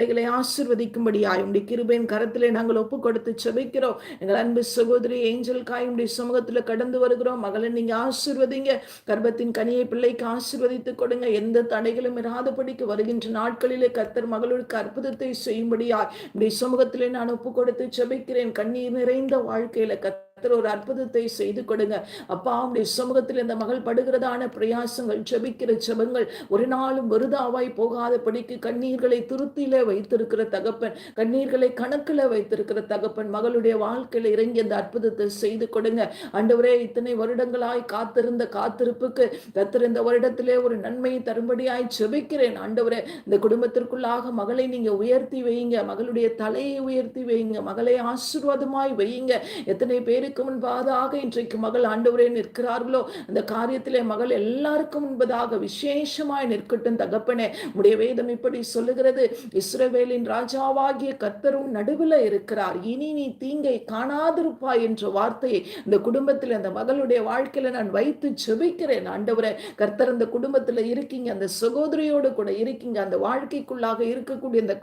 பிள்ளைகளை ஆசீர்வதிக்கும்படியாய் உம்முடைய கிருபையின் கரத்திலே நாங்கள் ஒப்பு கொடுத்து செபிக்கிறோம். எங்கள் அன்பு சகோதரி ஏஞ்சல் காய் உம்முடைய சமூகத்தில் கடந்து வருகிறோம். மகளை நீங்க ஆசீர்வதிங்க. கர்ப்பத்தின் கனியை பிள்ளைக்கு ஆசீர்வதித்து கொடுங்க. எந்த தடைகளும் இராதபடிக்கு வருகின்ற நாட்களிலே கர்த்தர் மகளுக்கு அற்புதத்தை செய்யும்படியாய் உம்முடைய சமூகத்திலே நான் ஒப்பு கொடுத்து செபிக்கிறேன். கண்ணீர் நிறைந்த வாழ்க்கையில கர்த்தர் ஒரு அற்புதத்தை செய்து கொடுங்க. அப்பா உம்முடைய சமூகத்தில் இந்த மகள் படுகிறதான பிரயாசங்கள், ஜெபிக்கிற ஜெபங்கள் ஒரு நாளும் விருதாவாய் போகாதபடிக்கு கண்ணீர்களை துருத்தியிலே வைத்திருக்கிற தகப்பன், கண்ணீர்களை கணக்கில் வைத்திருக்கிற தகப்பன் மகளுடைய வாழ்க்கையில இறங்கி அந்த அற்புதத்தை செய்து கொடுங்க. ஆண்டவரே, இத்தனை வருடங்களாய் காத்திருந்த காத்திருப்புக்கு கர்த்தர் இந்த வருடத்திலே ஒரு நன்மையை தரும்படியாய் ஜெபிக்கிறேன். ஆண்டவரே, இந்த குடும்பத்திற்குள்ளாக மகளை நீங்க உயர்த்தி வையுங்க. மகளுடைய தலையை உயர்த்தி வையுங்க. மகளை ஆசீர்வாதமாய் வையுங்க. எத்தனை பேருக்கு முன்பாக இன்றைக்கு மகள் ஆண்டவரே நிற்கிறார்களோ அந்த காரியத்திலே மகள் எல்லாருக்கும் முன்பதாக விசேஷமாய் நிற்கட்டும் தகப்பனே. உடைய வேதம் இப்படி சொல்லுகிறது, இஸ்ரவேலின் ராஜாவாகிய கர்த்தரும் நடுவில் இருக்கிறார், இனி நீ தீங்கை காணாதிருப்பாய் என்ற வார்த்தையை இந்த குடும்பத்தில் அந்த மகளுடைய வாழ்க்கையில நான் வைத்து ஜெபிக்கிறேன். ஆண்டவரே, கர்த்தர் அந்த குடும்பத்தில் இருக்கீங்க, அந்த சகோதரியோடு கூட இருக்கீங்க, அந்த வாழ்க்கைக்குள்ளாக இருக்கக்கூடிய அந்த